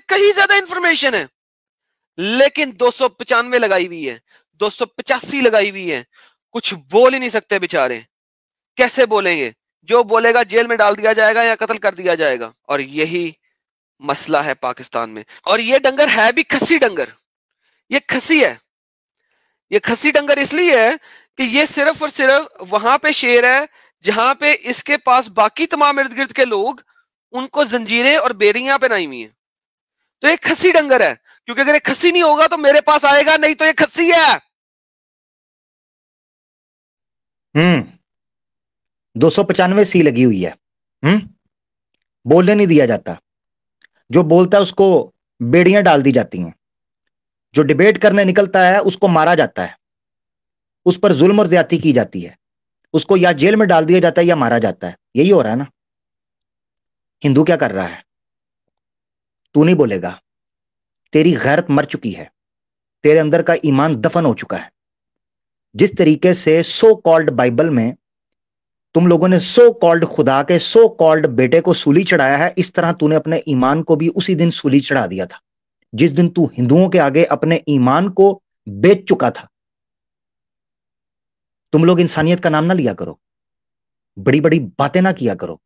कहीं ज्यादा इंफॉर्मेशन है, लेकिन 295 लगाई हुई है, 285 लगाई हुई है, कुछ बोल ही नहीं सकते बेचारे। कैसे बोलेंगे? जो बोलेगा जेल में डाल दिया जाएगा या कत्ल कर दिया जाएगा। और यही मसला है पाकिस्तान में। और ये डंगर है भी खस्सी डंगर, ये खस्सी है। ये खस्सी डंगर इसलिए है कि ये सिर्फ और सिर्फ वहां पे शेर है जहां पे इसके पास बाकी तमाम इर्द गिर्द के लोग उनको जंजीरें और बेरियां पहनाई हुई हैं। तो ये खस्सी डंगर है, क्योंकि अगर ये खस्सी नहीं होगा तो मेरे पास आएगा, नहीं तो ये खस्सी है। 295 सी लगी हुई है। बोलने नहीं दिया जाता। जो बोलता है उसको बेड़ियां डाल दी जाती हैं। जो डिबेट करने निकलता है उसको मारा जाता है, उस पर जुल्म और ज्यादती की जाती है, उसको या जेल में डाल दिया जाता है या मारा जाता है। यही हो रहा है ना। हिंदू क्या कर रहा है? तू नहीं बोलेगा। तेरी गैरत मर चुकी है, तेरे अंदर का ईमान दफन हो चुका है। जिस तरीके से सो कॉल्ड बाइबल में तुम लोगों ने सो कॉल्ड खुदा के सो कॉल्ड बेटे को सूली चढ़ाया है, इस तरह तूने अपने ईमान को भी उसी दिन सूली चढ़ा दिया था, जिस दिन तू हिंदुओं के आगे अपने ईमान को बेच चुका था। तुम लोग इंसानियत का नाम ना लिया करो, बड़ी बड़ी बातें ना किया करो,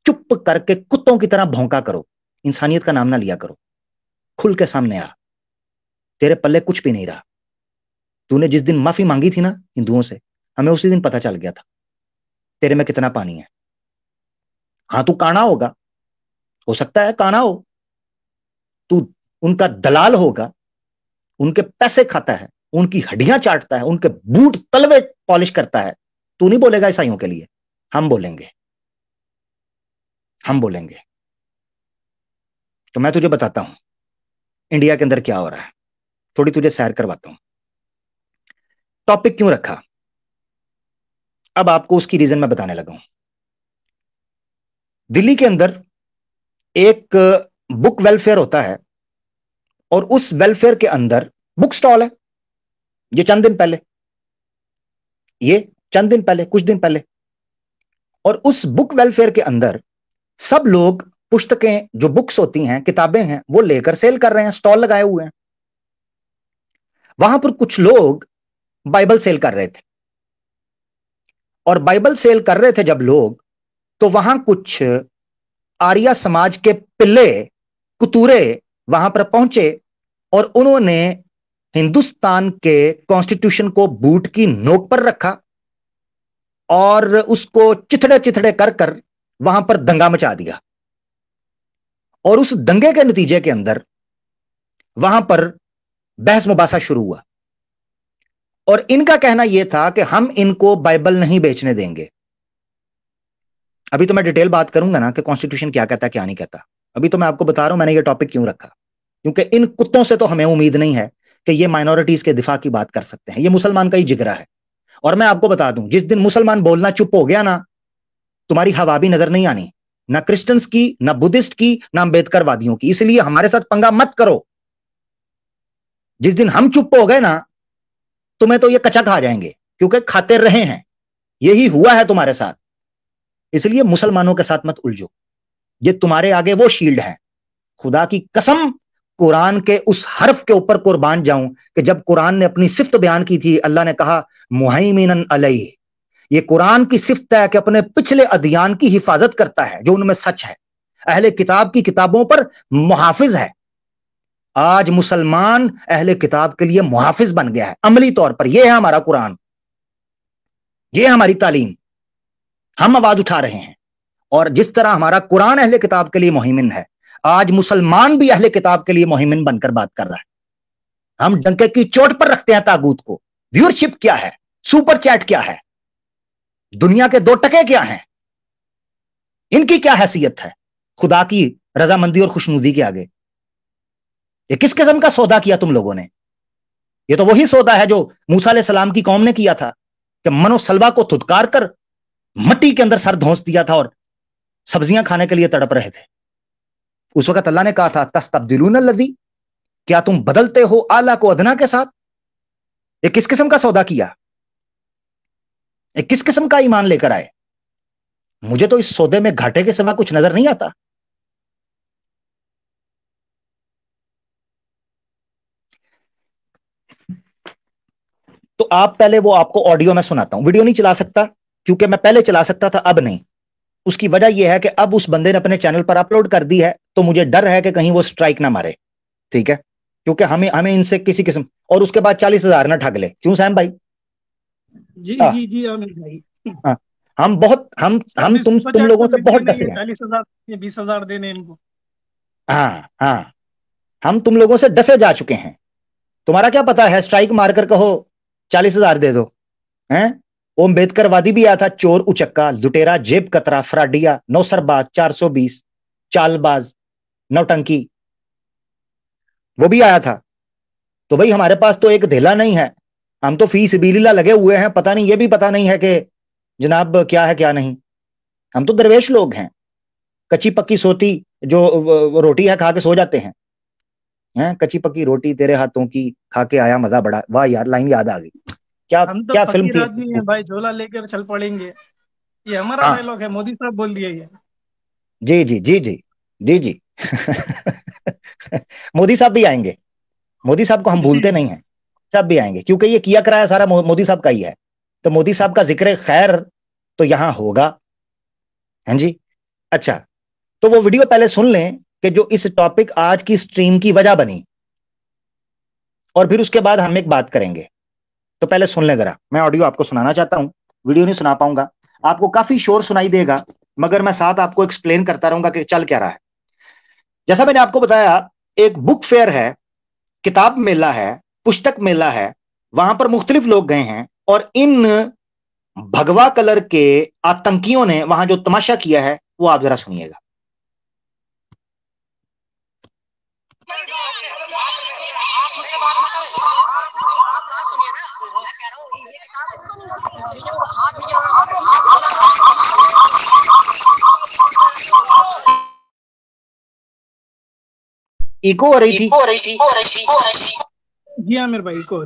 चुप करके कुत्तों की तरह भौंका करो। इंसानियत का नाम ना लिया करो। खुल के सामने आ, तेरे पल्ले कुछ भी नहीं रहा। तूने जिस दिन माफी मांगी थी ना हिंदुओं से, हमें उसी दिन पता चल गया था तेरे में कितना पानी है। हाँ, तू काना होगा, हो सकता है काना हो, तू उनका दलाल होगा, उनके पैसे खाता है, उनकी हड्डियां चाटता है, उनके बूट तलवे पॉलिश करता है। तू नहीं बोलेगा ईसाइयों के लिए, हम बोलेंगे, हम बोलेंगे। तो मैं तुझे बताता हूं इंडिया के अंदर क्या हो रहा है, थोड़ी तुझे सैर करवाता हूं। टॉपिक क्यों रखा, अब आपको उसकी रीजन मैं बताने लगा हूं। दिल्ली के अंदर एक बुक वेलफेयर होता है और उस वेलफेयर के अंदर बुक स्टॉल है। ये चंद दिन पहले, ये चंद दिन पहले, कुछ दिन पहले, और उस बुक वेलफेयर के अंदर सब लोग पुस्तकें, जो बुक्स होती हैं, किताबें हैं, वो लेकर सेल कर रहे हैं, स्टॉल लगाए हुए हैं। वहां पर कुछ लोग बाइबल सेल कर रहे थे, और बाइबल सेल कर रहे थे जब लोग, तो वहां कुछ आर्या समाज के पिल्ले कुतूरे वहां पर पहुंचे और उन्होंने हिंदुस्तान के कॉन्स्टिट्यूशन को बूट की नोक पर रखा और उसको चिथड़े चिथड़े कर कर वहां पर दंगा मचा दिया। और उस दंगे के नतीजे के अंदर वहां पर बहस मुबासा शुरू हुआ, और इनका कहना यह था कि हम इनको बाइबल नहीं बेचने देंगे। अभी तो मैं डिटेल बात करूंगा ना कि कॉन्स्टिट्यूशन क्या कहता है क्या नहीं कहता। अभी तो मैं आपको बता रहा हूं मैंने ये टॉपिक क्यों रखा, क्योंकि इन कुत्तों से तो हमें उम्मीद नहीं है कि ये माइनॉरिटीज के दिफा की बात कर सकते हैं। ये मुसलमान का ही जिगरा है। और मैं आपको बता दूं, जिस दिन मुसलमान बोलना चुप हो गया ना, तुम्हारी हवा भी नजर नहीं आनी, ना क्रिश्चियंस की, ना बुद्धिस्ट की, ना अम्बेडकर वादियों की। इसलिए हमारे साथ पंगा मत करो। जिस दिन हम चुप हो गए ना, तुम्हें तो ये कचा खा जाएंगे, क्योंकि खाते रहे हैं, यही हुआ है तुम्हारे साथ। इसलिए मुसलमानों के साथ मत उलझो, ये तुम्हारे आगे वो शील्ड है। खुदा की कसम, कुरान के उस हर्फ के ऊपर कुर्बान जाऊं कि जब कुरान ने अपनी सिफ्त बयान की थी, अल्लाह ने कहा मुहैमिनन अलैहि। ये कुरान की सिफ्त है कि अपने पिछले अदियान की हिफाजत करता है जो उनमें सच है, अहले किताब की किताबों पर मुहाफिज है। आज मुसलमान अहले किताब के लिए मुहाफिज बन गया है अमली तौर पर। यह है हमारा कुरान, यह है हमारी तालीम, हम आवाज उठा रहे हैं। और जिस तरह हमारा कुरान अहले किताब के लिए मुहिमिन है, आज मुसलमान भी अहले किताब के लिए मुहिमिन बनकर बात कर रहा है। हम डंके की चोट पर रखते हैं तागूत को। व्यूअरशिप क्या है, सुपर चैट क्या है, दुनिया के 2 टके क्या हैं, इनकी क्या हैसियत है खुदा की रजामंदी और खुशनुदी के आगे? ये किस किस्म का सौदा किया तुम लोगों ने? ये तो वही सौदा है जो मूसा अलैहि सलाम की कौम ने किया था, कि मनो सलवा को धुतकार कर मट्टी के अंदर सर धोंस दिया था और सब्जियां खाने के लिए तड़प रहे थे। उस वक्त अल्लाह ने कहा था तस्तब्दिलून अल्लज़ी, क्या तुम बदलते हो आला को अदना के साथ? ये किस किस्म का सौदा किया, ये किस किस्म का ईमान लेकर आए? मुझे तो इस सौदे में घाटे के सिवा कुछ नजर नहीं आता। आप पहले वो आपको ऑडियो में सुनाता हूं, वीडियो नहीं चला सकता क्योंकि मैं पहले चला सकता था, अब नहीं। उसकी वजह यह है कि अब उस बंदे ने अपने चैनल पर अपलोड कर दी है, तो मुझे डर है कि कहीं वो स्ट्राइक ना मारे, ठीक है, क्योंकि हमें हमें इनसे किसी किस्म, और उसके बाद 40,000 ना ठग ले, क्यों सैम भाई? जी आ, जी जी आमिर भाई। आ, हम बहुत हम तुम 40-50 लोगों तो से मिलते बहुत नहीं डसे है, हैं। 40,000 या 20,000 देने इनको। हाँ हाँ, हम तुम लोगों से डसे जा चुके हैं। तुम्हारा क्या पता है, स्ट्राइक मारकर कहो 40,000 दे दो, हैं? वो अम्बेडकरवादी भी आया था, चोर उचक्का लुटेरा जेब कतरा फ्राडिया नौसरबाज 420 चालबाज नौटंकी, वो भी आया था। तो भाई हमारे पास तो एक धेला नहीं है, हम तो फी सबीलिल्लाह लगे हुए हैं, पता नहीं, ये भी पता नहीं है कि जनाब क्या है क्या नहीं। हम तो दरवेश लोग हैं, कच्ची पक्की सोती जो वो रोटी है खा के सो जाते हैं। कच्ची पक्की रोटी तेरे हाथों की खा के आया मजा बड़ा, वाह यार, लाइन याद आ गई। क्या हम तो क्या फिल्म फकीर थी? आदमी हैं भाई, झोला लेकर चल पड़ेंगे, ये हमारा हाँ, डायलॉग है, मोदी साहब बोल दिया ये। जी जी जी जी जी जी। मोदी साहब भी आएंगे, मोदी साहब को हम जी भूलते नहीं हैं, सब भी आएंगे, क्योंकि ये किया कराया सारा मोदी साहब का ही है। तो मोदी साहब का जिक्र खैर तो यहां होगा। हाँ जी। अच्छा, तो वो वीडियो पहले सुन लें कि जो इस टॉपिक आज की स्ट्रीम की वजह बनी, और फिर उसके बाद हम एक बात करेंगे। तो पहले सुन लें जरा, मैं ऑडियो आपको सुनाना चाहता हूं, वीडियो नहीं सुना पाऊंगा। आपको काफी शोर सुनाई देगा, मगर मैं साथ आपको एक्सप्लेन करता रहूंगा कि चल क्या रहा है। जैसा मैंने आपको बताया, एक बुक फेयर है, किताब मेला है, पुस्तक मेला है, वहां पर मुख्तलिफ लोग गए हैं, और इन भगवा कलर के आतंकियों ने वहां जो तमाशा किया है वो आप जरा सुनिएगा। इको हो रही थी। जी आमिर भाई को।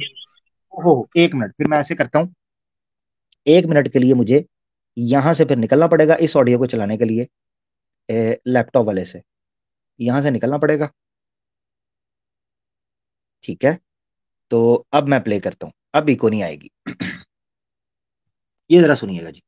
ओहो, एक मिनट, फिर मैं ऐसे करता हूं, एक मिनट के लिए मुझे यहां से फिर निकलना पड़ेगा इस ऑडियो को चलाने के लिए, लैपटॉप वाले से यहां से निकलना पड़ेगा, ठीक है। तो अब मैं प्ले करता हूं, अब इको नहीं आएगी। ये जरा सुनिएगा जी।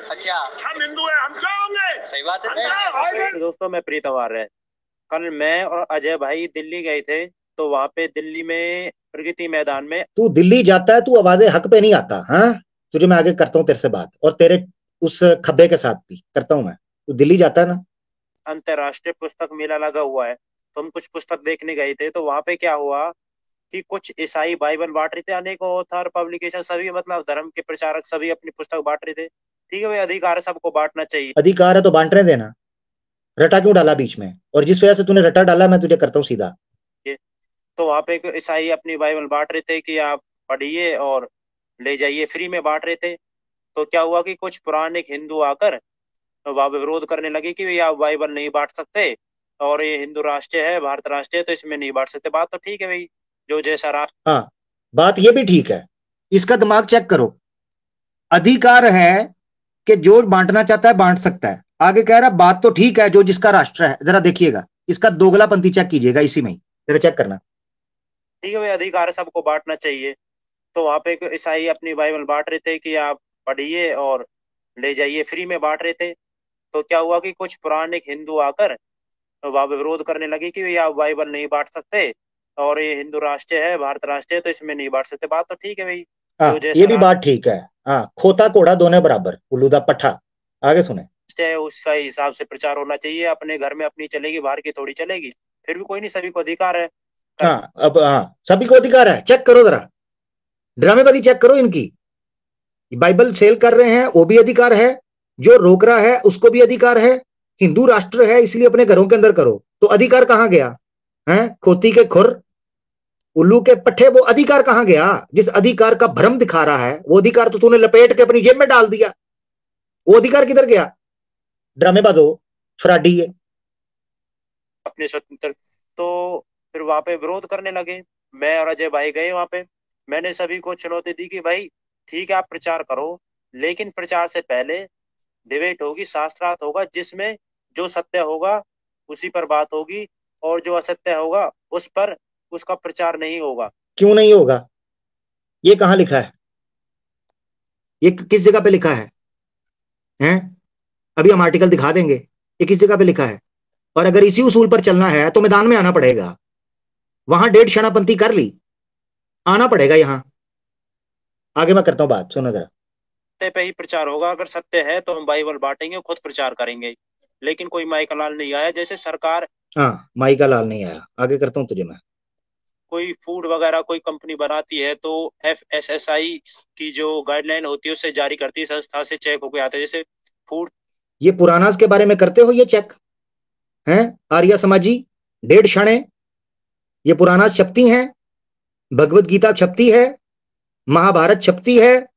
अच्छा, हम हिंदू हैं, हम क्या होंगे? सही बात है। तो दोस्तों, मैं प्रीतम आर्य, कल मैं और अजय भाई दिल्ली गए थे। तो वहां पे दिल्ली में प्रगति मैदान में, तू दिल्ली जाता है, तू आवाज़े हक पे नहीं आता, हाँ? तुझे मैं आगे करता हूँ तेरे से बात, और तेरे उस खब्बे के साथ भी करता हूँ मैं। तू दिल्ली जाता है ना? अंतर्राष्ट्रीय पुस्तक मेला लगा हुआ है, तो हम कुछ पुस्तक देखने गए थे। तो वहां पे क्या हुआ कि कुछ ईसाई बाइबल बांट रहे थे, अनेकों ऑथर पब्लिकेशन सभी, मतलब धर्म के प्रचारक सभी अपनी पुस्तक बांट रहे थे। ठीक है भाई, अधिकार है सबको बांटना चाहिए। अधिकार है तो बांटने देना, रटा क्यों डाला बीच में? और जिस वजह से तूने रटा डाला, मैं तुझे करता हूँ सीधा। तो वहां पे ईसाई अपनी बाइबल बांट रहे थे कि आप पढ़िए और ले जाइए, फ्री में बांट रहे थे। तो क्या हुआ कि कुछ पुराने हिंदू आकर वहां पे विरोध करने लगे कि भैया आप बाइबल नहीं बांट सकते, और ये हिंदू राष्ट्र है, भारत राष्ट्र है, तो इसमें नहीं बांट सकते। बात तो ठीक है भाई, जो जैसा राष्ट्र। हाँ, बात ये भी ठीक है, इसका दिमाग चेक करो। अधिकार है कि जो बांटना चाहता है बांट सकता है, आगे कह रहा बात तो ठीक है, जो जिसका राष्ट्र है। जरा देखिएगा, इसका दोगलापंथी चेक कीजिएगा इसी में ही, जरा चेक करना। ठीक है भाई, अधिकार है सबको बांटना चाहिए। तो वहां पे ईसाई अपनी बाइबल बांट रहे थे कि आप पढ़िए और ले जाइए, फ्री में बांट रहे थे। तो क्या हुआ कि कुछ पुराने हिंदू आकर वहां पे विरोध करने लगे कि भैया आप बाइबल नहीं बांट सकते, और ये हिंदू राष्ट्र है, भारत राष्ट्र है, तो इसमें नहीं बांट सकते। बात तो ठीक है भाई, जो हाँ, जैसा ये भी बात ठीक है। हाँ, खोता कोड़ा दोनों बराबर, उल्लू दा पट्ठा। आगे सुने। राष्ट्र है उसका हिसाब से प्रचार होना चाहिए। अपने घर में अपनी चलेगी, बाहर की थोड़ी चलेगी। फिर भी कोई नहीं, सभी को अधिकार है। हाँ, अब हाँ, सभी को अधिकार है, चेक करो जरा, ड्रामेबाजी चेक करो इनकी। बाइबल सेल कर रहे हैं वो भी अधिकार है, जो रोक रहा है उसको भी अधिकार है। हिंदू राष्ट्र है इसलिए अपने घरों के अंदर करो, तो अधिकार कहां गया? है खोती के खुर, उल्लू के पट्टे, वो अधिकार कहां गया? जिस अधिकार का भ्रम दिखा रहा है, वो अधिकार तो तूने लपेट के अपनी जेब में डाल दिया, वो अधिकार किधर गया? ड्रामेबाजो, फ्राडी है। अपने स्वतंत्र। तो फिर वहां पे विरोध करने लगे। मैं और अजय भाई गए वहां पे। मैंने सभी को चुनौती दी कि भाई ठीक है, आप प्रचार करो, लेकिन प्रचार से पहले डिबेट होगी, शास्त्रार्थ होगा, जिसमें जो सत्य होगा उसी पर बात होगी, और जो असत्य होगा उस पर उसका प्रचार नहीं होगा। क्यों नहीं होगा? ये कहां लिखा है? ये किस जगह पे लिखा है? हैं? अभी हम आर्टिकल दिखा देंगे, ये किस जगह पे लिखा है। और अगर इसी उसूल पर चलना है तो मैदान में आना पड़ेगा। वहां 1.5 क्षणापंथी कर ली, आना पड़ेगा यहां। आगे मैं करता हूं बात, सुनो जरा। सत्य पे ही प्रचार होगा। अगर सत्य है तो हम बाइबल बांटेंगे, खुद प्रचार करेंगे। लेकिन कोई माइकल नहीं आया, जैसे सरकार, हाँ, माई का लाल नहीं आया। आगे करता हूं तुझे मैं। कोई फूड वगैरह कोई कंपनी बनाती है तो FSSAI की जो गाइडलाइन होती है उससे जारी करती है, संस्था से चेक होके आते हैं। जैसे फूड, ये पुरानास के बारे में करते हो ये चेक? हैं आर्य समाजी? 1.5 क्षण है, ये पुरानास छपती हैं, भगवत गीता छपती है, महाभारत छपती है,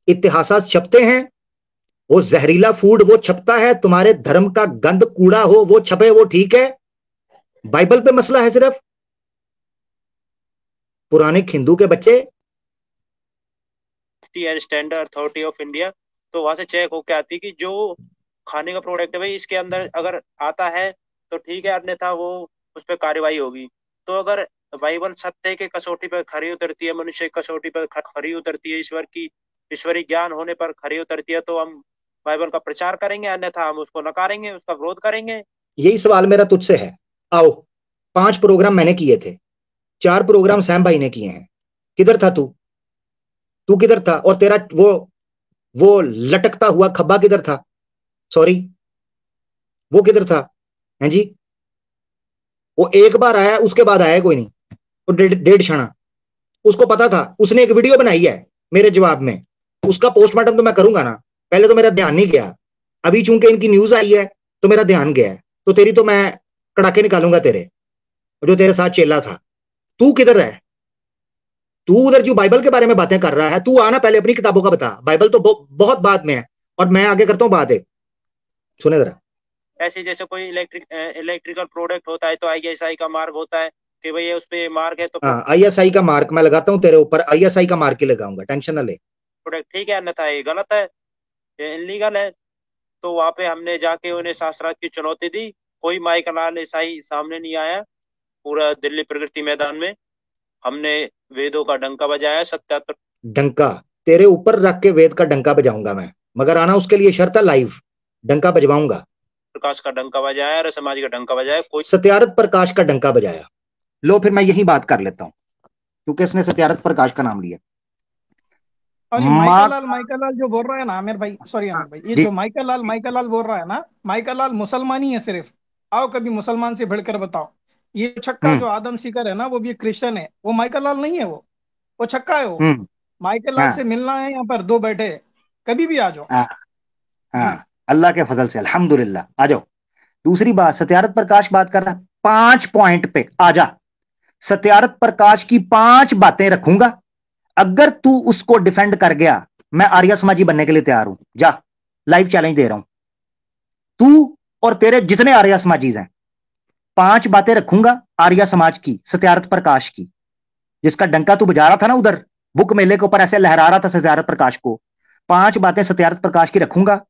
इतिहासात छपते हैं। वो जहरीला फूड वो छपता है, तुम्हारे धर्म का गंद कूड़ा हो वो छपे, वो ठीक है। बाइबल पे मसला है सिर्फ। पुराने हिंदू के बच्चे। स्टैंडर्ड अथॉरिटी ऑफ इंडिया, तो वहां से चेक होके आती है कि जो खाने का प्रोडक्ट है भाई इसके अंदर अगर आता है तो ठीक है, अन्यथा वो उस पर कार्रवाई होगी। तो अगर बाइबल सत्य के कसौटी पर खरी उतरती है, मनुष्य की कसौटी पर खरी उतरती है, ईश्वरी ज्ञान होने पर खरी उतरती है, तो हम बाइबल का प्रचार करेंगे, अन्यथा हम उसको नकारेंगे, उसका विरोध करेंगे। यही सवाल मेरा तुझसे है। आओ, 5 प्रोग्राम मैंने किए थे, 4 प्रोग्राम सैम भाई ने किए हैं। किधर था तू? तू किधर था? और तेरा वो लटकता हुआ खब्बा किधर था? सॉरी, वो किधर था? हैं जी? वो एक बार आया, उसके बाद आया कोई नहीं। वो 1.5 क्षण, उसको पता था। उसने एक वीडियो बनाई है मेरे जवाब में, उसका पोस्टमार्टम तो मैं करूंगा ना। पहले तो मेरा ध्यान नहीं गया, अभी चूंकि इनकी न्यूज आई है तो मेरा ध्यान गया है। तो तेरी तो मैं कड़ाके निकालूंगा तेरे, जो तेरे साथ चेला था। तू किधर है? तू उधर जो बाइबल के बारे में बातें कर रहा है, तू आना पहले अपनी किताबों का बता। बाइबल तो बहुत बाद में है। और मैं आगे करता हूं बात, एक सुने जरा। ऐसे जैसे कोई इलेक्ट्रिकल प्रोडक्ट होता है तो ISI का मार्क होता है कि भाई उस पे मार्क है तो हाँ, ISI का मार्क मैं लगाता हूं तेरे ऊपर। ISI का मार्क ही लगाऊंगा, टेंशन ना ले। प्रोडक्ट ठीक है, अन्यथा ये गलत है, ये इलीगल है। तो वहां पे हमने जाके उन्हें शास्त्रार्थ की चुनौती दी, कोई माइकल ईसाई सामने नहीं आया। पूरा दिल्ली प्रगति मैदान में हमने वेदों का डंका बजाया, 77 डंका तेरे ऊपर रख के वेद का डंका बजाऊंगा मैं, मगर आना उसके लिए शर्त है, लाइव डंका बजवाऊंगा। प्रकाश का डंका बजाया और समाज का डंका बजाया। कोई सत्यारथ प्रकाश का डंका बजाया। लो फिर मैं यही बात कर लेता हूं, क्योंकि इसने सत्यारथ प्रकाश का नाम लिया। और ये माइकल लाल जो बोल रहा है ना आमिर भाई, सॉरी आमिर भाई, ये जो माइकल लाल बोल रहा है ना, माइकल लाल मुसलमान ही है सिर्फ। आओ कभी मुसलमान से भिड़कर बताओ। ये छक्का जो आदम सीकर है ना, वो भी क्रिश्चियन है, वो माइकल लाल नहीं है, वो छक्का है वो। माइकल लाल से मिलना है, यहाँ पर 2 बैठे, कभी भी आ जाओ। हाँ, अल्लाह के फजल से अल्हम्दुलिल्लाह, आ जाओ। दूसरी बात, सत्यारथ प्रकाश बात कर रहा है, 5 पॉइंट पे आ जा। सत्यारथ प्रकाश की 5 बातें रखूंगा, अगर तू उसको डिफेंड कर गया, मैं आर्य समाजी बनने के लिए तैयार हूं। जा, लाइव चैलेंज दे रहा हूं। तू और तेरे जितने आर्य समाजीज हैं, 5 बातें रखूंगा आर्य समाज की, सत्यारथ प्रकाश की, जिसका डंका तू बजा रहा था ना उधर बुक मेले के ऊपर, ऐसे लहरा रहा था सत्यारथ प्रकाश को। 5 बातें सत्यारथ प्रकाश की रखूंगा,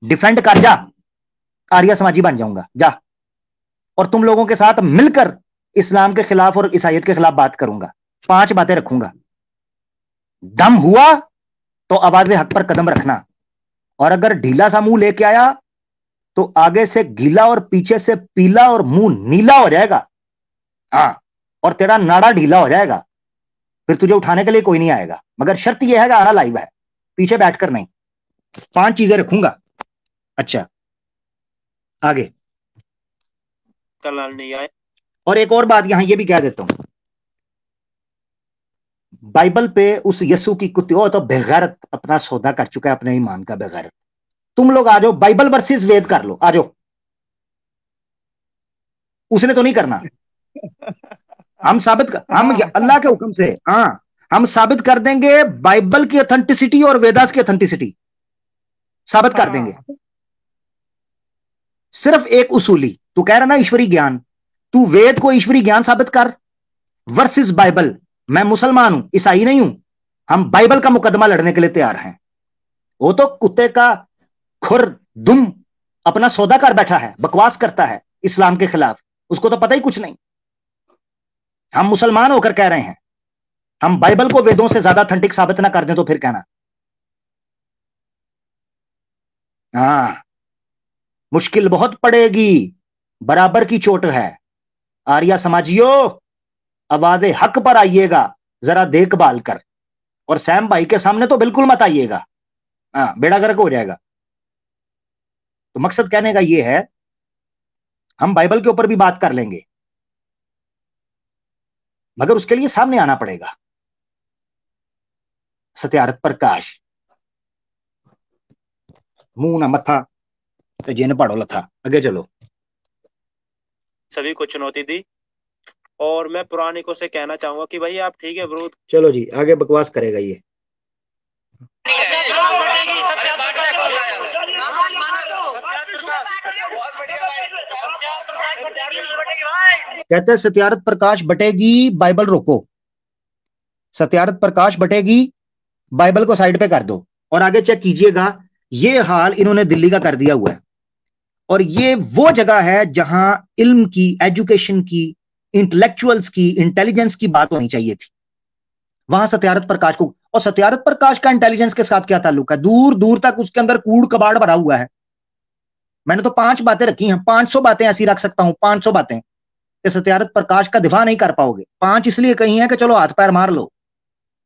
डिफेंड कर जा, आर्य समाजी बन जाऊंगा। जा, और तुम लोगों के साथ मिलकर इस्लाम के खिलाफ और ईसाइयत के खिलाफ बात करूंगा। 5 बातें रखूंगा। दम हुआ तो आवाज हक पर कदम रखना, और अगर ढीला सा मुंह लेके आया तो आगे से गीला और पीछे से पीला और मुंह नीला हो जाएगा। हाँ, और तेरा नाड़ा ढीला हो जाएगा, फिर तुझे उठाने के लिए कोई नहीं आएगा। मगर शर्त यह है कि आना लाइव है, पीछे बैठकर नहीं। 5 चीजें रखूंगा। अच्छा, आगे कलाल नहीं आए। और एक और बात यहां ये भी कह देता हूं, बाइबल पे उस यस्सु की कुत्ते तो बेगैरत अपना सौदा कर चुका है, अपने ईमान का बेगैरत। तुम लोग आ जाओ, बाइबल वर्सेस वेद कर लो, आ जाओ। उसने तो नहीं करना। हम अल्लाह के हुक्म से, हाँ, हम साबित कर देंगे बाइबल की ऑथेंटिसिटी और वेदास की ऑथेंटिसिटी साबित कर देंगे। सिर्फ एक उसूली, तू कह रहा ना ईश्वरी ज्ञान, तू वेद को ईश्वरी ज्ञान साबित कर वर्सेस बाइबल। मैं मुसलमान हूं, ईसाई नहीं हूं, हम बाइबल का मुकदमा लड़ने के लिए तैयार हैं। वो तो कुत्ते का खुर दुम अपना सौदा कर बैठा है, बकवास करता है इस्लाम के खिलाफ, उसको तो पता ही कुछ नहीं। हम मुसलमान होकर कह रहे हैं, हम बाइबल को वेदों से ज्यादा ऑथेंटिक साबित ना कर दें तो फिर कहना। हाँ, मुश्किल बहुत पड़ेगी, बराबर की चोट है। आर्या समाजियों, आवाज़े हक पर आइएगा, जरा देखभाल कर। और सैम भाई के सामने तो बिल्कुल मत आइएगा, हाँ, बेड़ा गर्क हो जाएगा। तो मकसद कहने का ये है, हम बाइबल के ऊपर भी बात कर लेंगे, मगर उसके लिए सामने आना पड़ेगा। सत्यार्थ प्रकाश, मुंह ना मथा तो जेन पढ़ो लथा। आगे चलो। सभी को चुनौती दी, और मैं पुरानिकों से कहना चाहूंगा कि भाई आप ठीक है विरोध। चलो जी, आगे बकवास करेगा ये। कहते हैं सत्यार्थ प्रकाश बटेगी, बाइबल रोको। सत्यार्थ प्रकाश बटेगी, बाइबल को साइड पे कर दो। और आगे चेक कीजिएगा, ये हाल इन्होंने दिल्ली का कर दिया हुआ है। और ये वो जगह है जहां इल्म की, एजुकेशन की, इंटेलेक्चुअल्स की, इंटेलिजेंस की बात होनी चाहिए थी, वहां सत्यार्थ प्रकाश को। और सत्यार्थ प्रकाश का इंटेलिजेंस के साथ क्या ताल्लुक है? दूर दूर तक उसके अंदर कूड़ कबाड़ भरा हुआ है। मैंने तो 5 बातें रखी हैं, 500 बातें ऐसी रख सकता हूं, 500 बातें कि सत्यार्थ प्रकाश का दिफा नहीं कर पाओगे। 5 इसलिए कही हैं कि चलो हाथ पैर मार लो,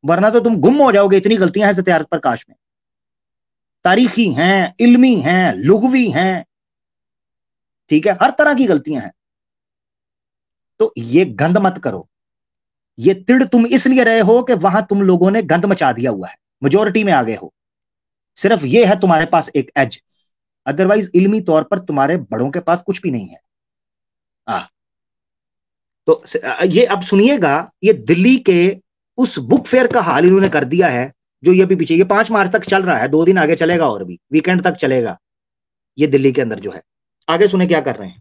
वरना तो तुम गुम हो जाओगे। इतनी गलतियां हैं सत्यार्थ प्रकाश में, तारीखी हैं, इल्मी हैं, लुगवी हैं, ठीक है, हर तरह की गलतियां हैं। तो ये गंद मत करो। ये तिड़ तुम इसलिए रहे हो कि वहां तुम लोगों ने गंद मचा दिया हुआ है, मेजोरिटी में आ गए हो। सिर्फ ये है तुम्हारे पास एक एज, अदरवाइज इल्मी तौर पर तुम्हारे बड़ों के पास कुछ भी नहीं है। तो ये अब सुनिएगा, ये दिल्ली के उस बुक फेयर का हाल इन्होंने कर दिया है, जो ये भी पीछे, ये 5 मार्च तक चल रहा है, 2 दिन आगे चलेगा और भी वीकेंड तक चलेगा। ये दिल्ली के अंदर जो है, आगे सुने क्या कर रहे हैं।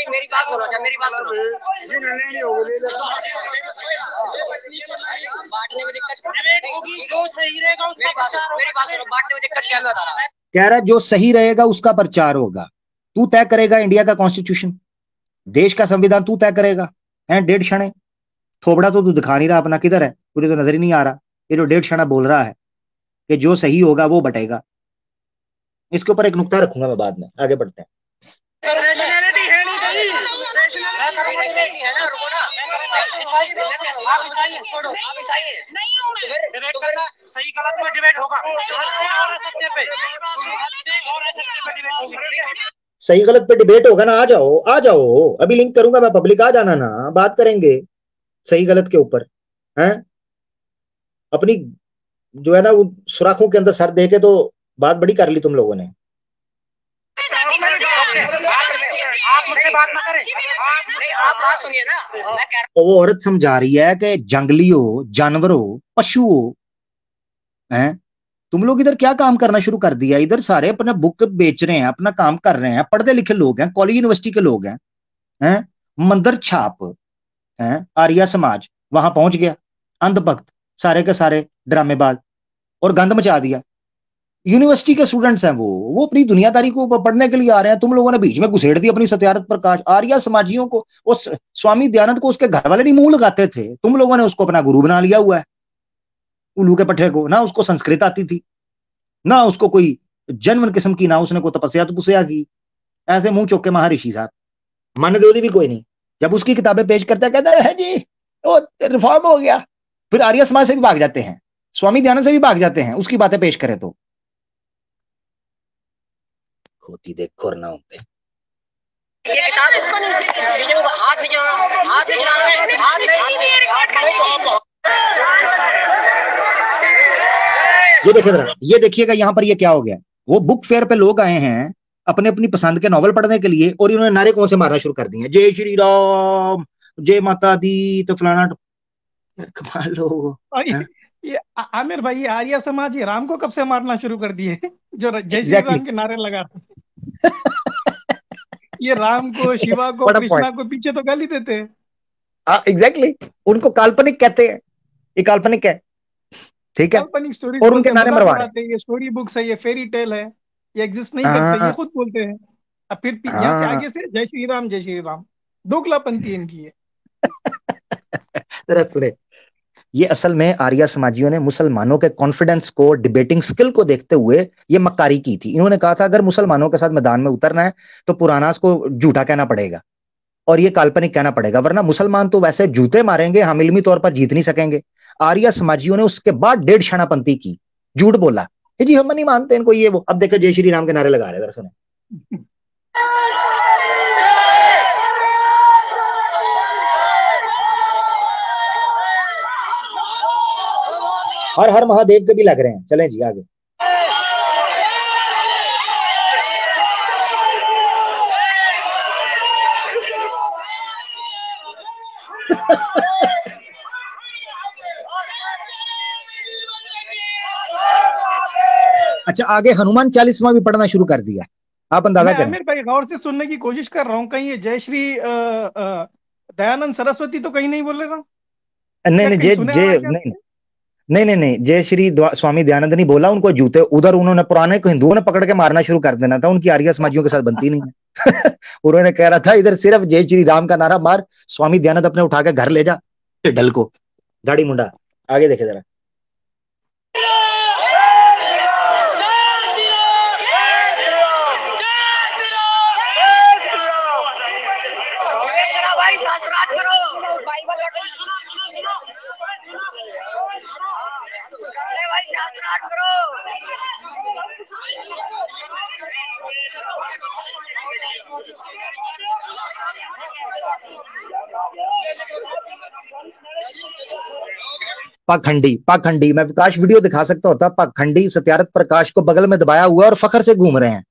मेरी बात सुनो, मेरी बात सुनो। बांटने में दिक्कत सही रहेगा, मेरी बात सुनो, बांटने में दिक्कत क्या बता रहा है? कह रहा है जो सही रहेगा उसका प्रचार होगा। तू तय करेगा इंडिया का कॉन्स्टिट्यूशन, देश का संविधान तू तय करेगा। है 1.5 क्षण थोबड़ा तो तू दिखा नहीं रहा अपना, किधर है तुझे? तो नजर ही नहीं आ रहा। ये जो 1.5 क्षण बोल रहा है कि जो सही होगा वो बटेगा, इसके ऊपर एक नुक्ता रखूंगा मैं बाद में। आगे बढ़ते हैं। सही गलत में डिबेट होगा, सही गलत पे डिबेट होगा ना। आ जाओ, आ जाओ, अभी लिंक करूंगा मैं पब्लिक, आ जाना ना, बात करेंगे सही गलत के ऊपर। हैं अपनी जो है ना वो सुराखों के अंदर सर दे के तो बात बड़ी कर ली तुम लोगों ने। आप बात सुनिए ना। तो वो औरत समझा रही है कि जंगलियों, जानवरों, पशुओं, हैं तुम लोग इधर क्या काम करना शुरू कर दिया? इधर सारे अपना बुक बेच रहे हैं, अपना काम कर रहे हैं, पढ़े लिखे लोग हैं, कॉलेज यूनिवर्सिटी के लोग हैं, मंदिर छाप हैं, आर्या समाज वहां पहुंच गया, अंधभक्त सारे के सारे ड्रामेबाज, और गंद मचा दिया। यूनिवर्सिटी के स्टूडेंट्स हैं, वो अपनी दुनियादारी को पढ़ने के लिए आ रहे हैं। तुम लोगों ने बीच में घुसेड़ दी अपनी सत्यार्थ प्रकाश। आर्या समाजियों को, उस स्वामी दयानंद को उसके घर वाले नहीं मुंह लगाते थे, तुम लोगों ने उसको अपना गुरु बना लिया हुआ है। उल्लू के पट्टे को, ना उसको संस्कृत आती थी, ना उसको कोई जन्म किस्म की, ना उसने कोई तपस्या तपस्या की। ऐसे मुंह चौके महर्षि साहब, मन विरोधी भी कोई नहीं। जब उसकी किताबें पेश करता कहता है जी वो रिफॉर्म हो गया, फिर आर्य समाज से भी भाग जाते हैं, स्वामी दयानंद से भी भाग जाते हैं उसकी बातें पेश करें तो। होती देख खोरना होते ये किताब हाथ नहीं चलाना, हाथ नहीं चलाना, हाथ नहीं। ये देखिए जरा, ये देखिएगा यहाँ पर ये क्या हो गया। वो बुक फेयर पे लोग आए हैं अपने अपनी पसंद के नॉवल पढ़ने के लिए, और इन्होंने नारे कौन से मारना शुरू कर दिए, जय श्री राम, जय माता दी, तो फलाना। कमाल लोग। ये आमिर भाई, ये आर्य समाज ये राम को कब से मारना शुरू कर दिए जो जय श्री राम के नारे लगा रहे ये राम को, शिवा को, बड़ा कृष्णा point। को पीछे तो गाली देते हैं। हाँ एग्जैक्टली, उनको काल्पनिक कहते हैं, ये काल्पनिक है, ठीक है, काल्पनिक स्टोरीज और बोलते उनके हैं, नारे मजाक मरवा रहे हैं। उड़ाते हैं, ये स्टोरी बुक्स है, ये फेरी टेल है, ये एग्जिस्ट नहीं करते, ये हाँ खुद बोलते हैं। अब फिर यहाँ से हाँ। आगे से जय श्री राम, जय श्री राम, दोगलापंथी इनकी है। जरा सुने, ये असल में आर्य समाजियों ने मुसलमानों के कॉन्फिडेंस को, डिबेटिंग स्किल को देखते हुए ये मक्कारी की थी। इन्होंने कहा था अगर मुसलमानों के साथ मैदान में उतरना है तो पुरानास को झूठा कहना पड़ेगा और ये काल्पनिक कहना पड़ेगा, वरना मुसलमान तो वैसे जूते मारेंगे, हम इल्मी तौर पर जीत नहीं सकेंगे। आर्य समाजियों ने उसके बाद 1.5 क्षणापंथी की, झूठ बोला जी हम नहीं मानते इनको, ये वो। अब देखो जय श्री राम के नारे लगा रहे, सुने। हर हर महादेव के भी लग रहे हैं, चलें जी आगे। अच्छा आगे हनुमान चालीसवा भी पढ़ना शुरू कर दिया, आप अंदाजा मैं करें। आमिर भाई गौर से सुनने की कोशिश कर रहा हूँ, कहीं ये जय श्री दयानंद सरस्वती तो कहीं नहीं बोल रहे ना? नहीं क्या नहीं, कहीं जय सुने जय हुआ है क्या? नहीं नहीं नहीं नहीं, जय श्री स्वामी दयानंद नहीं बोला, उनको जूते उधर उन्होंने पुराने को हिंदुओं ने पकड़ के मारना शुरू कर देना था, उनकी आर्य समाजियों के साथ बनती नहीं है। उन्होंने कह रहा था इधर सिर्फ जय श्री राम का नारा मार, स्वामी दयानंद अपने उठा के घर ले जा ढल को, दाढ़ी मुंडा। आगे देखे जरा। भाई शास्त्रार्थ करो, बाइबल सुनो सुनो सुनो, अरे भाई शास्त्रार्थ करो। पाखंडी, पाखंडी, मैं विकास वीडियो दिखा सकता होता, पाखंडी सत्यारथ प्रकाश को बगल में दबाया हुआ और फखर से घूम रहे हैं।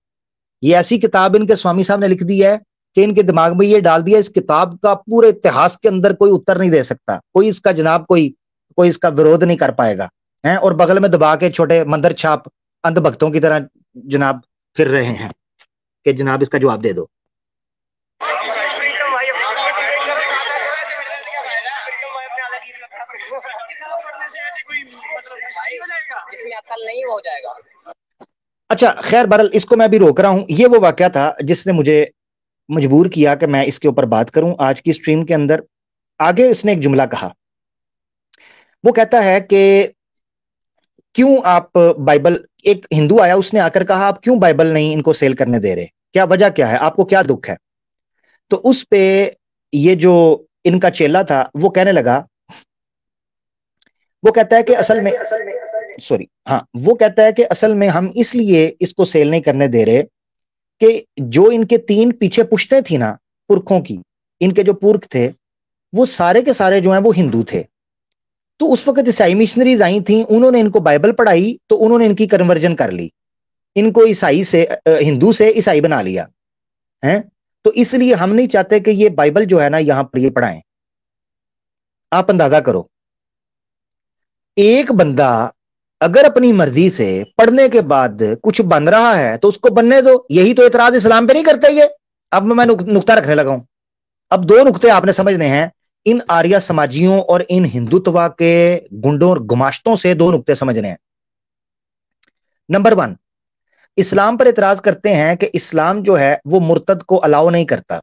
ये ऐसी किताब इनके स्वामी साहब ने लिख दी है कि इनके दिमाग में ये डाल दिया, इस किताब का पूरे इतिहास के अंदर कोई उत्तर नहीं दे सकता, कोई इसका जनाब कोई कोई इसका विरोध नहीं कर पाएगा है, और बगल में दबा के छोटे मंदिर छाप अंधभक्तों की तरह जनाब फिर रहे हैं कि जनाब इसका जवाब दे दो। नहीं हो जाएगा। अच्छा खैर बहरहाल इसको मैं भी रोक रहा हूं, ये वो वाकया था जिसने मुझे मजबूर किया कि मैं इसके ऊपर बात करूं आज की स्ट्रीम के अंदर। आगे उसने एक जुमला कहा, वो कहता है कि क्यों आप बाइबल, एक हिंदू आया उसने आकर कहा आप क्यों बाइबल नहीं इनको सेल करने दे रहे, क्या वजह क्या है, आपको क्या दुख है? तो उस पे ये जो इनका चेला था वो कहने लगा, वो कहता है कि असल में सॉरी हाँ, वो कहता है कि असल में हम इसलिए इसको सेल नहीं करने दे रहे कि जो इनके 3 पीछे पुश्तें थी ना पुरखों की, इनके जो पुरख थे वो सारे के सारे जो हैं वो हिंदू थे। तो उस वक्त ईसाई मिशनरीज आई थी, उन्होंने इनको बाइबल पढ़ाई तो उन्होंने इनकी कन्वर्जन कर ली, इनको ईसाई से हिंदू से ईसाई बना लिया है। तो इसलिए हम नहीं चाहते कि ये बाइबल जो है ना यहां पर ये पढ़ाएं। आप अंदाजा करो, एक बंदा अगर अपनी मर्जी से पढ़ने के बाद कुछ बन रहा है तो उसको बनने दो, यही तो एतराज इस्लाम पे नहीं करते ये। अब मैं नुक्ता रखने लगा हूं, अब 2 नुक्ते आपने समझने हैं, इन आर्य समाजियों और इन हिंदुत्व के गुंडों और गुमाश्तों से 2 नुक्ते समझने हैं। नंबर 1, इस्लाम पर एतराज करते हैं कि इस्लाम जो है वो मुर्तद को अलाउ नहीं करता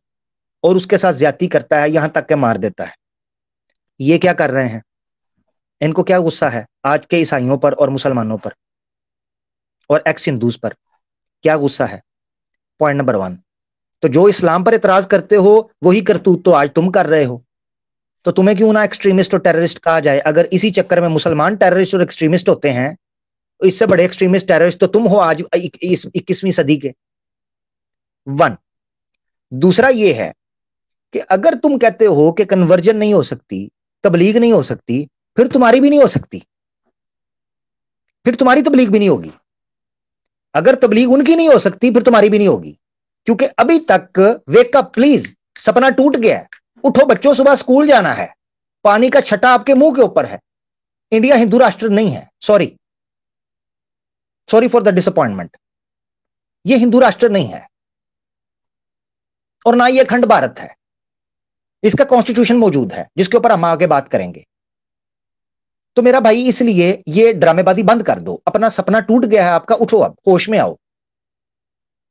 और उसके साथ ज्यादती करता है, यहां तक के मार देता है। ये क्या कर रहे हैं, इनको क्या गुस्सा है आज के ईसाइयों पर और मुसलमानों पर और एक्स हिंदूज पर, क्या गुस्सा है? Point number 1। तो जो इस्लाम पर एतराज करते हो वही करतूत तो आज तुम कर रहे हो, तो तुम्हें क्यों ना एक्सट्रीमिस्ट और टेररिस्ट कहा जाए? अगर इसी चक्कर में मुसलमान टेररिस्ट और एक्सट्रीमिस्ट होते हैं, इससे बड़े एक्सट्रीमिस्ट टेररिस्ट तो तुम हो आज इस 21वीं सदी के। 1। दूसरा ये है कि अगर तुम कहते हो कि कन्वर्जन नहीं हो सकती, तबलीग नहीं हो सकती, फिर तुम्हारी भी नहीं हो सकती, फिर तुम्हारी तबलीग भी नहीं होगी। अगर तबलीग उनकी नहीं हो सकती फिर तुम्हारी भी नहीं होगी, क्योंकि अभी तक वेक अप प्लीज, सपना टूट गया है, उठो बच्चों सुबह स्कूल जाना है, पानी का छटा आपके मुंह के ऊपर है। इंडिया हिंदू राष्ट्र नहीं है, सॉरी फॉर द डिसअपॉइंटमेंट, ये हिंदू राष्ट्र नहीं है। और ना ये अखंड भारत है। इसका कॉन्स्टिट्यूशन मौजूद है जिसके ऊपर हम आगे बात करेंगे। तो मेरा भाई इसलिए ये ड्रामेबाजी बंद कर दो, अपना सपना टूट गया है आपका, उठो अब, होश में आओ,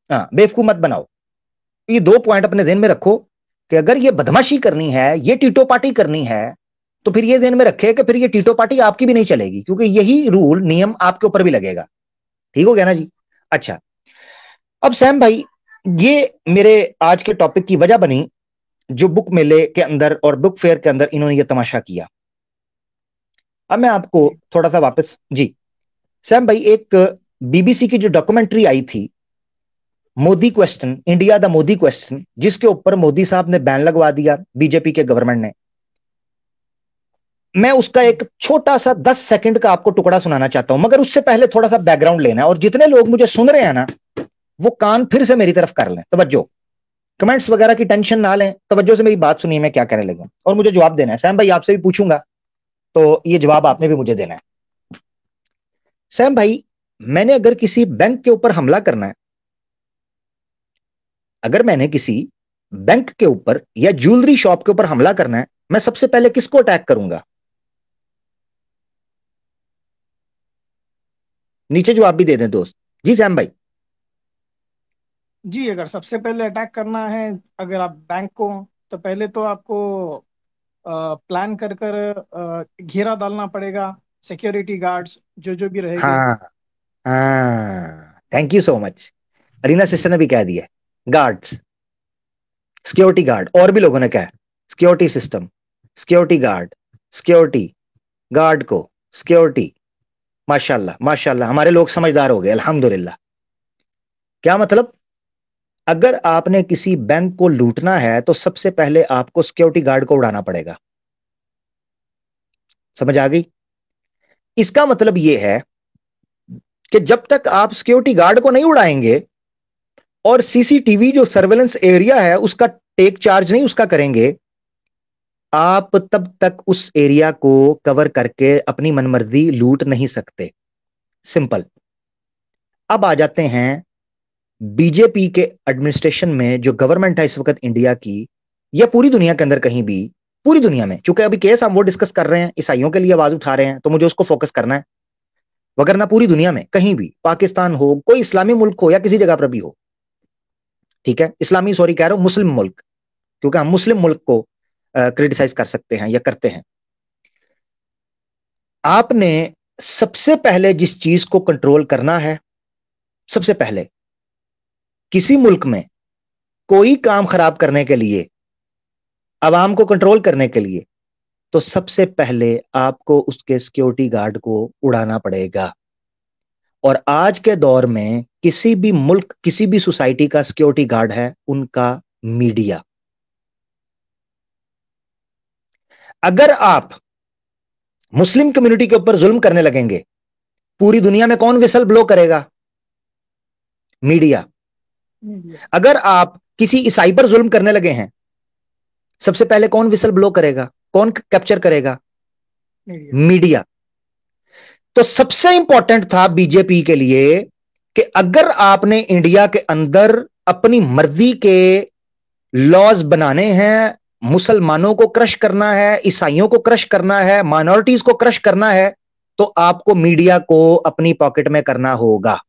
हाँ बेवकूफ मत बनाओ। ये 2 पॉइंट अपने ध्यान में रखो कि अगर ये बदमाशी करनी है, ये टीटो पार्टी करनी है, तो फिर ये ध्यान में रखे कि फिर ये टीटो पार्टी आपकी भी नहीं चलेगी, क्योंकि यही रूल नियम आपके ऊपर भी लगेगा। ठीक हो गया ना जी? अच्छा, अब सैम भाई ये मेरे आज के टॉपिक की वजह बनी, जो बुक मेले के अंदर और बुक फेयर के अंदर इन्होंने ये तमाशा किया। अब मैं आपको थोड़ा सा वापस जी सैम भाई, एक बीबीसी की जो डॉक्यूमेंट्री आई थी, Modi question, India the Modi question, जिसके ऊपर मोदी साहब ने बैन लगवा दिया बीजेपी के गवर्नमेंट ने, मैं उसका एक छोटा सा 10 सेकंड का आपको टुकड़ा सुनाना चाहता हूं, मगर उससे पहले थोड़ा सा बैकग्राउंड लेना है। और जितने लोग मुझे सुन रहे हैं ना, वो कान फिर से मेरी तरफ कर लें, तवज्जो, कमेंट्स वगैरह की टेंशन ना लें, तवज्जो से मेरी बात सुनिए मैं क्या कहने लगा, और मुझे जवाब देना है। सैम भाई आपसे भी पूछूंगा तो ये जवाब आपने भी मुझे देना है। सैम भाई, मैंने अगर किसी बैंक के ऊपर हमला करना है, अगर मैंने किसी बैंक के ऊपर या ज्वेलरी शॉप के ऊपर हमला करना है, मैं सबसे पहले किसको अटैक करूंगा? नीचे जवाब भी दे दें दोस्त। जी सैम भाई। जी, अगर सबसे पहले अटैक करना है अगर आप बैंक को, तो पहले तो आपको प्लान कर कर घेरा डालना पड़ेगा, सिक्योरिटी गार्ड्स जो जो भी रहेंगे। हाँ हाँ, thank you so much. Arina sister ने भी कह दिया, गार्ड्स, सिक्योरिटी गार्ड, और भी लोगों ने कहा security system, security guard, security guard को सिक्योरिटी। माशाल्लाह माशाल्लाह, हमारे लोग समझदार हो गए अल्हम्दुलिल्लाह। क्या मतलब? अगर आपने किसी बैंक को लूटना है तो सबसे पहले आपको सिक्योरिटी गार्ड को उड़ाना पड़ेगा। समझ आ गई? इसका मतलब यह है कि जब तक आप सिक्योरिटी गार्ड को नहीं उड़ाएंगे और सीसीटीवी जो सर्वेलेंस एरिया है उसका टेक चार्ज नहीं उसका करेंगे, आप तब तक उस एरिया को कवर करके अपनी मनमर्जी लूट नहीं सकते। सिंपल। अब आ जाते हैं बीजेपी के एडमिनिस्ट्रेशन में, जो गवर्नमेंट है इस वक्त इंडिया की या पूरी दुनिया के अंदर, कहीं भी पूरी दुनिया में, चूंकि अभी केस हम वो डिस्कस कर रहे हैं, ईसाइयों के लिए आवाज उठा रहे हैं, तो मुझे उसको फोकस करना है। वगरना पूरी दुनिया में कहीं भी, पाकिस्तान हो, कोई इस्लामी मुल्क हो या किसी जगह पर भी हो, ठीक है, इस्लामी सॉरी कह रहा हूं, मुस्लिम मुल्क, क्योंकि हम मुस्लिम मुल्क को क्रिटिसाइज कर सकते हैं या करते हैं। आपने सबसे पहले जिस चीज को कंट्रोल करना है, सबसे पहले किसी मुल्क में कोई काम खराब करने के लिए, आवाम को कंट्रोल करने के लिए, तो सबसे पहले आपको उसके सिक्योरिटी गार्ड को उड़ाना पड़ेगा। और आज के दौर में किसी भी मुल्क, किसी भी सोसाइटी का सिक्योरिटी गार्ड है उनका मीडिया। अगर आप मुस्लिम कम्युनिटी के ऊपर जुल्म करने लगेंगे, पूरी दुनिया में कौन विसल ब्लो करेगा? मीडिया। अगर आप किसी ईसाई पर जुल्म करने लगे हैं, सबसे पहले कौन विसल ब्लो करेगा, कौन कैप्चर करेगा? मीडिया। तो सबसे इंपॉर्टेंट था बीजेपी के लिए कि अगर आपने इंडिया के अंदर अपनी मर्जी के लॉज बनाने हैं, मुसलमानों को क्रश करना है, ईसाइयों को क्रश करना है, माइनॉरिटीज को क्रश करना है, तो आपको मीडिया को अपनी पॉकेट में करना होगा।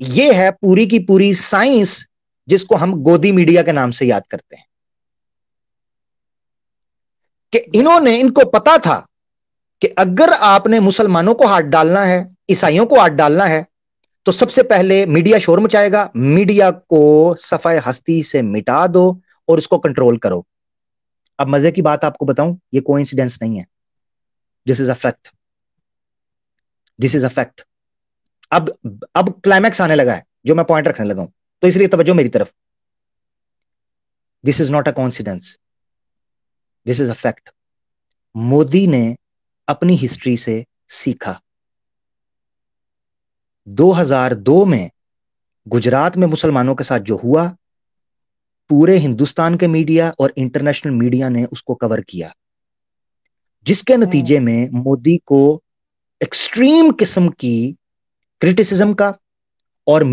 यह है पूरी की पूरी साइंस, जिसको हम गोदी मीडिया के नाम से याद करते हैं। कि इनको पता था कि अगर आपने मुसलमानों को हाथ डालना है, ईसाइयों को हाथ डालना है, तो सबसे पहले मीडिया शोर मचाएगा। मीडिया को सफाए हस्ती से मिटा दो और उसको कंट्रोल करो। अब मजे की बात आपको बताऊं, ये कोइंसिडेंस नहीं है, this is a fact, this is a fact. अब क्लाइमैक्स आने लगा है, जो मैं पॉइंट रखने लगा हूं, तो इसलिए तवज्जो मेरी तरफ। This is not a coincidence, this is a fact. Modi ने अपनी हिस्ट्री से सीखा। 2002 में गुजरात में मुसलमानों के साथ जो हुआ, पूरे हिंदुस्तान के मीडिया और इंटरनेशनल मीडिया ने उसको कवर किया, जिसके नतीजे में मोदी को एक्सट्रीम किस्म की क्रिटिसिज्म का और